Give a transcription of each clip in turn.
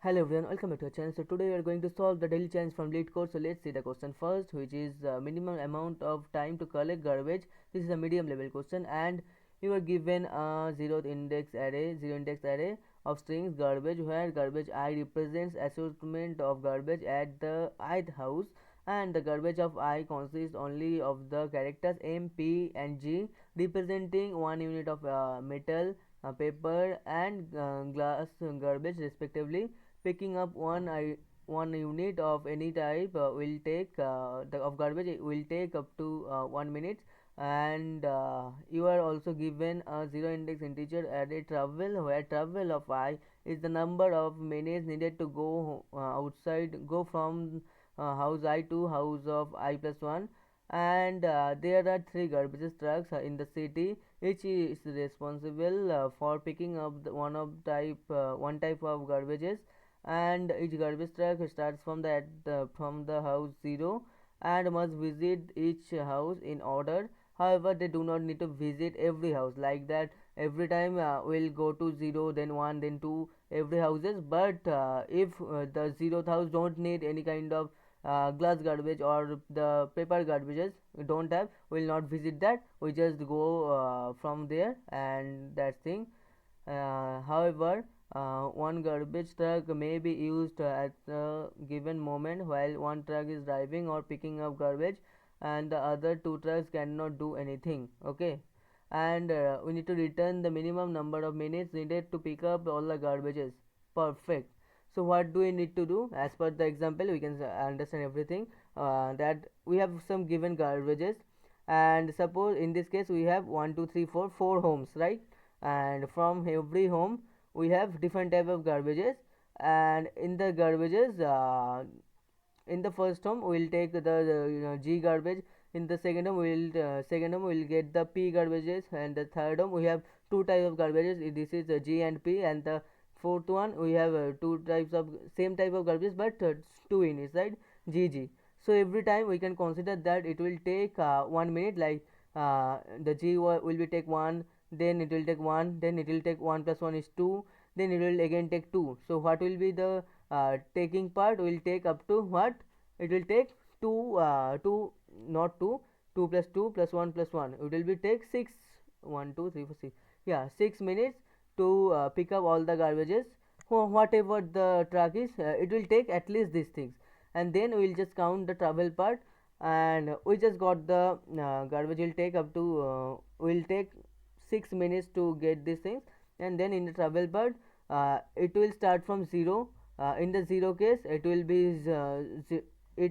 Hello everyone, welcome back to our channel. So today we are going to solve the daily challenge from Leetcode. So let's see the question first, which is minimum amount of time to collect garbage. This is a medium level question, and you are given a zero index array of strings garbage, where garbage I represents assortment of garbage at the ith house, and the garbage of I consists only of the characters M, P, and G, representing 1 unit of metal, paper, and glass garbage respectively. Picking up one unit of any type will take the of garbage will take up to 1 minute, and you are also given a zero index integer array travel, where travel of I is the number of minutes needed to go from house I to house of I plus 1. And there are three garbage trucks in the city. Each is responsible for picking up one type of garbages, and each garbage truck starts from the house 0 and must visit each house in order. However, they do not need to visit every house like that. Every time we'll go to 0, then 1, then 2, every houses. But if the 0th house don't need any kind of glass garbage or the paper garbages we don't have, will not visit that. We just go from there, and that thing. However, one garbage truck may be used at a given moment while one truck is driving or picking up garbage, and the other two trucks cannot do anything. Okay, and we need to return the minimum number of minutes needed to pick up all the garbages. Perfect. So what do we need to do? As per the example, we can understand everything. That we have some given garbages, and suppose in this case we have one, two, three, four homes, right? And from every home we have different type of garbages, and in the garbages, in the first home we will take the G garbage. In the second home we will get the P garbages, and the third home we have two types of garbages. This is G and P, and the fourth one we have two types of same type of garbages, but two units, right? GG. So every time we can consider that it will take 1 minute, like the will be take 1, then it will take 1, then it will take 1 plus 1 is 2, then it will again take 2. So what will be the taking part? Will take up to what? It will take 2, 2, not 2, 2 plus 2 plus 1 plus 1, it will be take 6, 1 2 3 4 6, yeah, 6 minutes to pick up all the garbages. Whatever the truck is, it will take at least these things, and then we will just count the travel part, and we just got the garbage will take up to will take 6 minutes to get these things. And then in the travel part, it will start from 0. In the 0 case, it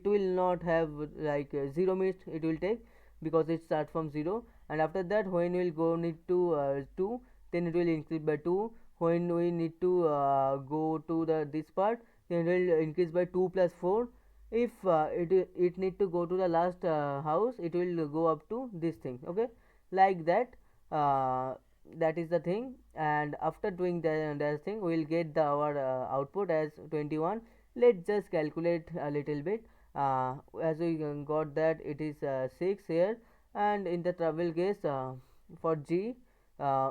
will not have like 0 minutes it will take, because it starts from 0. And after that, when we will go need to 2, then it will increase by 2. When we need to go to the this part, then it will increase by 2 plus 4. If it need to go to the last house, it will go up to this thing. Okay, like that. uh, that is the thing. And after doing that thing, we will get our output as 21. Let's just calculate a little bit. As we got that it is 6 here, and in the travel case, for G,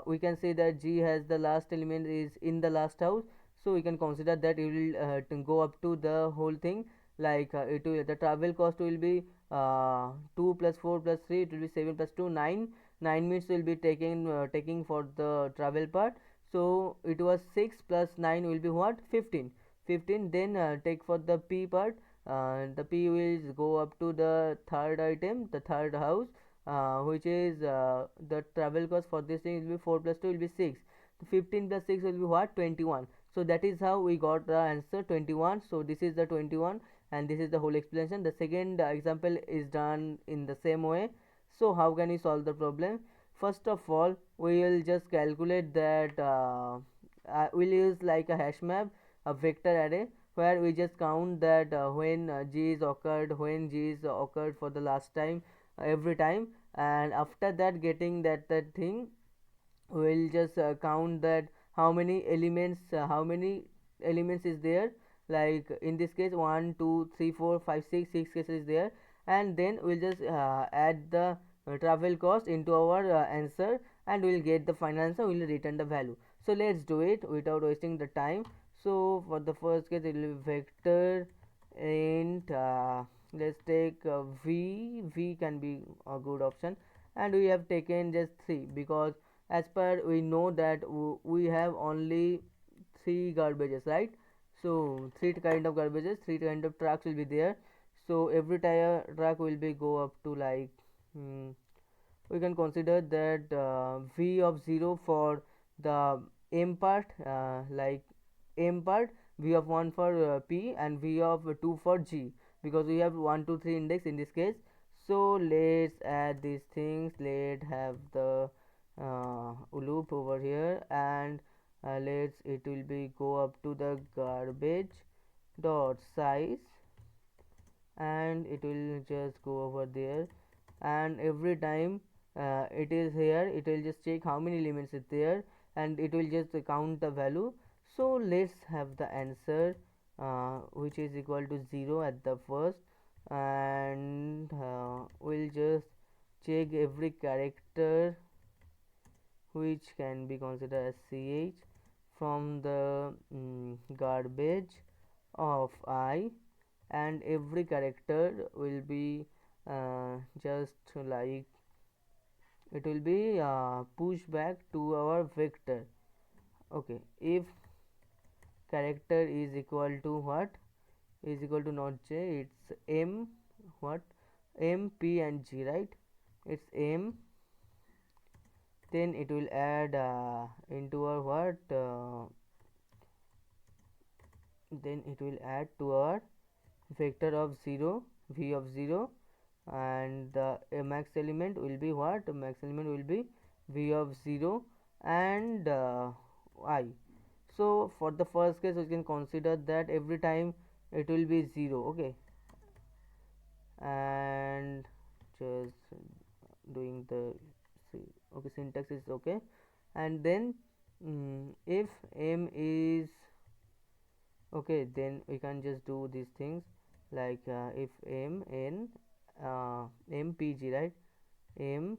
we can say that G has the last element is in the last house, so we can consider that it will to go up to the whole thing. Like the travel cost will be 2 plus 4 plus 3, it will be 7 plus 2 9. 9 minutes will be taking for the travel part. So it was 6 plus 9 will be what? 15. 15. Then take for the P part. The P will go up to the third item, the third house, which is the travel cost for this thing will be 4 plus 2 will be 6. 15 plus 6 will be what? 21. So that is how we got the answer 21. So this is the 21, and this is the whole explanation. The second example is done in the same way. So how can we solve the problem? First of all, we will just calculate that we'll use like a hash map, a vector array, where we just count that when G is occurred, when G is occurred for the last time, every time. And after that, getting that thing, we'll just count that how many elements is there. Like in this case, 1 2 3 4 5 6, 6 cases is there. And then we'll just add the travel cost into our answer, and we'll get the final answer. We'll return the value. So let's do it without wasting the time. So for the first case it will be vector int let's take v can be a good option, and we have taken just 3 because as per we know that we have only 3 garbages, right? So 3 kind of garbages, 3 kind of tracks will be there. So every tire track will be go up to like we can consider that v of 0 for the m part, like m part, v of 1 for p and v of 2 for g, because we have 1 2 3 index in this case. So let's add these things. Let's have the loop over here, and let's it will be go up to the garbage dot size, and it will just go over there, and every time it is here it will just check how many elements is there, and it will just count the value. So let's have the answer which is equal to 0 at the first, and we'll just check every character which can be considered as ch from the garbage of I, and every character will be just like it will be pushed back to our vector. Okay, if character is equal to what, is equal to not j, it's m, what, m p and g, right? It's m, then it will add into our what then it will add to our vector of 0, v of 0, and the max element will be what, max element will be v of 0 and I. So for the first case we can consider that every time it will be 0. Okay, and just doing the okay, syntax is okay. And then if m is okay, then we can just do these things like if m n mpg, right? M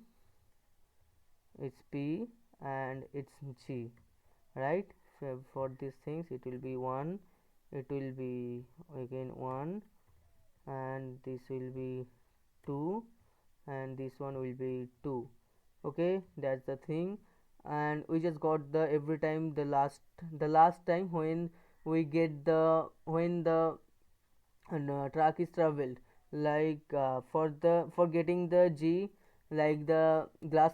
it's p and it's g, right? For these things it will be 1, it will be again 1, and this will be 2, and this one will be 2. Okay, that's the thing. And we just got the every time the last time when we get the when the track is traveled, like for getting the g, like the glass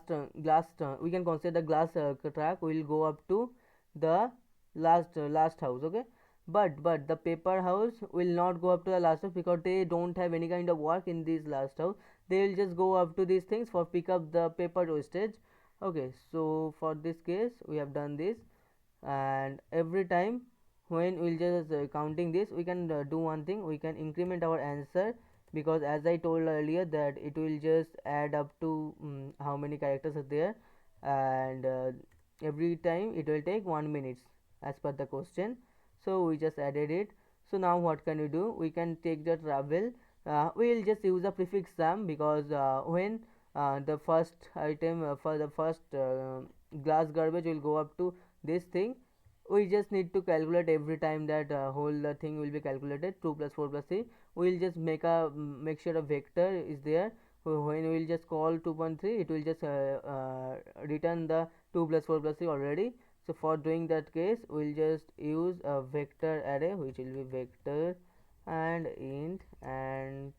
we can consider the glass track will go up to the last house. Okay, but the paper house will not go up to the last house because they don't have any kind of work in this last house. They will just go up to these things for pick up the paper wastage. Okay, so for this case we have done this, and every time when we'll just counting this, we can do one thing, we can increment our answer, because as I told earlier that it will just add up to how many characters are there, and every time it will take 1 minute as per the question. So we just added it. So now what can we do, we can take the travel, we will just use a prefix sum, because when the first item for the first glass garbage will go up to this thing, we just need to calculate every time that whole thing will be calculated 2 plus 4 plus 3. We'll just make sure a vector is there. When we'll just call 2.3, it will just return the 2 plus 4 plus 3 already. So for doing that case, we'll just use a vector array, which will be vector and int and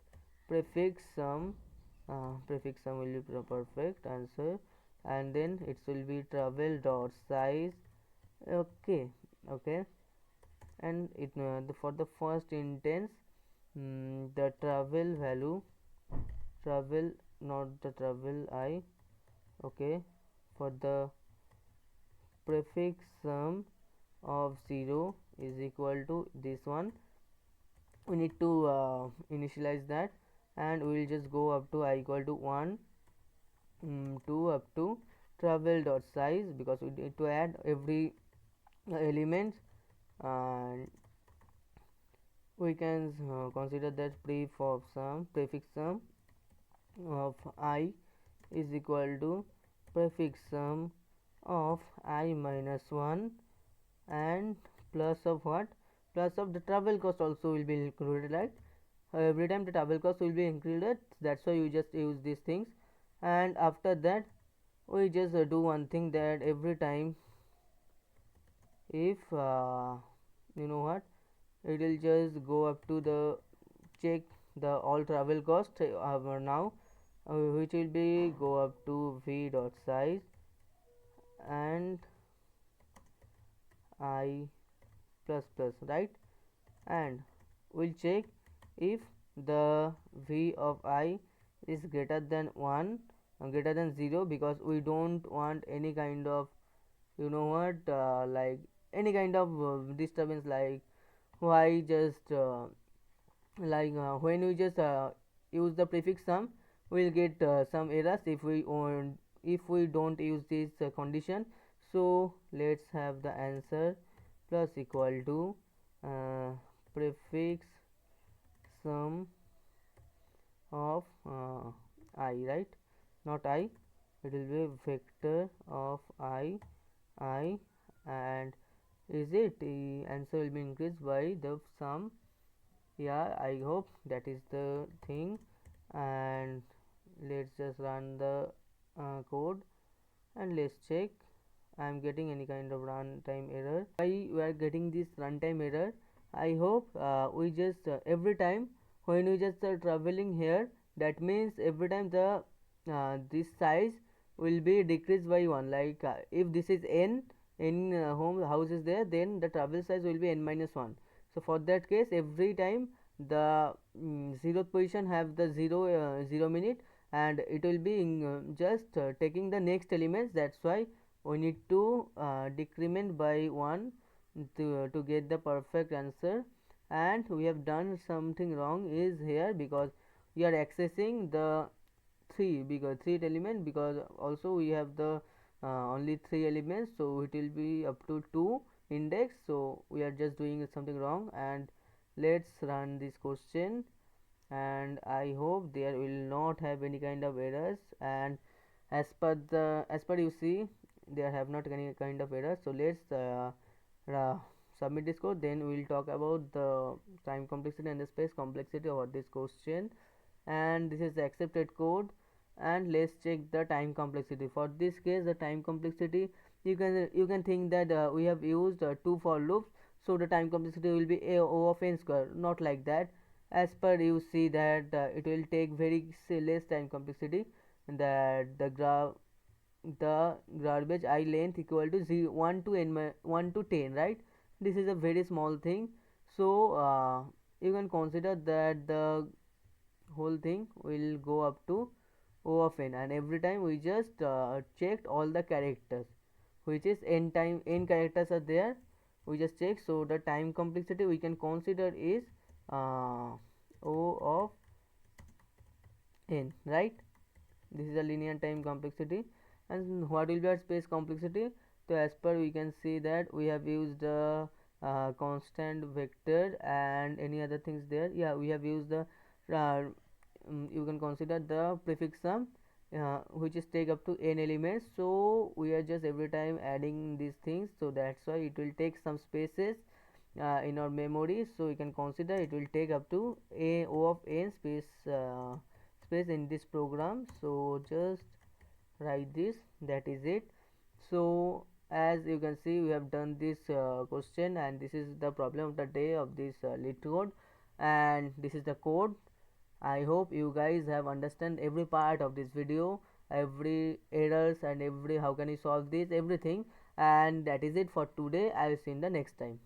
prefix sum. Prefix sum will be perfect answer, and then it will be travel dot size. Okay, okay, and it for the first instance, the travel value, travel, not the travel I. Okay, for the prefix sum of 0 is equal to this one, we need to initialize that, and we will just go up to I equal to 1 to up to travel dot size, because we need to add every elements, and we can consider that prefix sum of I is equal to prefix sum of I minus 1 and plus of what, plus of the travel cost also will be included, right? Every time the travel cost will be included, that's why you just use these things. And after that we just do one thing, that every time if you know what, it will just go up to the check the all travel cost now, which will be go up to v dot size and I plus plus, right? And we'll check if the v of I is greater than 1 greater than 0, because we don't want any kind of, you know what, like any kind of disturbance, like why just when we just use the prefix sum, we'll get some errors if we don't use this condition. So let's have the answer plus equal to uh, prefix sum of I, right? Not I, it will be vector of I, and is it the answer will be increased by the sum. Yeah, I hope that is the thing. And let's just run the code and let's check. I'm getting any kind of runtime error. Why we are getting this runtime error? I hope we just every time when we just traveling here, that means every time the this size will be decreased by 1. Like if this is n home house is there, then the travel size will be n minus 1. So for that case, every time the zeroth position have the 0 minute, and it will be just taking the next elements. That's why we need to decrement by 1 to get the perfect answer. And we have done something wrong is here, because we are accessing the 3, because 3 element, because also we have the only 3 elements, so it will be up to 2 index. So we are just doing something wrong. And let's run this question, and I hope there will not have any kind of errors. And as per you see, there have not any kind of errors. So let's submit this code, then we will talk about the time complexity and the space complexity of this question. And this is the accepted code. And let's check the time complexity. For this case, the time complexity, you can think that we have used 2 for loops, so the time complexity will be a o of n square. Not like that. As per you see that it will take very less time complexity, that the garbage I length equal to 1 to n 1 to 10, right? This is a very small thing. So you can consider that the whole thing will go up to O of n, and every time we just checked all the characters, which is n characters are there, we just check. So the time complexity we can consider is O of n, right? This is a linear time complexity. And what will be our space complexity? So as per we can see that we have used the constant vector and any other things there. Yeah, we have used the you can consider the prefix sum, which is take up to n elements. So we are just every time adding these things, so that's why it will take some spaces in our memory. So you can consider it will take up to a o of n space in this program. So just write this, that is it. So as you can see, we have done this question, and this is the problem of the day of this Leetcode, and this is the code. I hope you guys have understand every part of this video, every errors and every how can you solve this everything. And that is it for today. I will see you in the next time.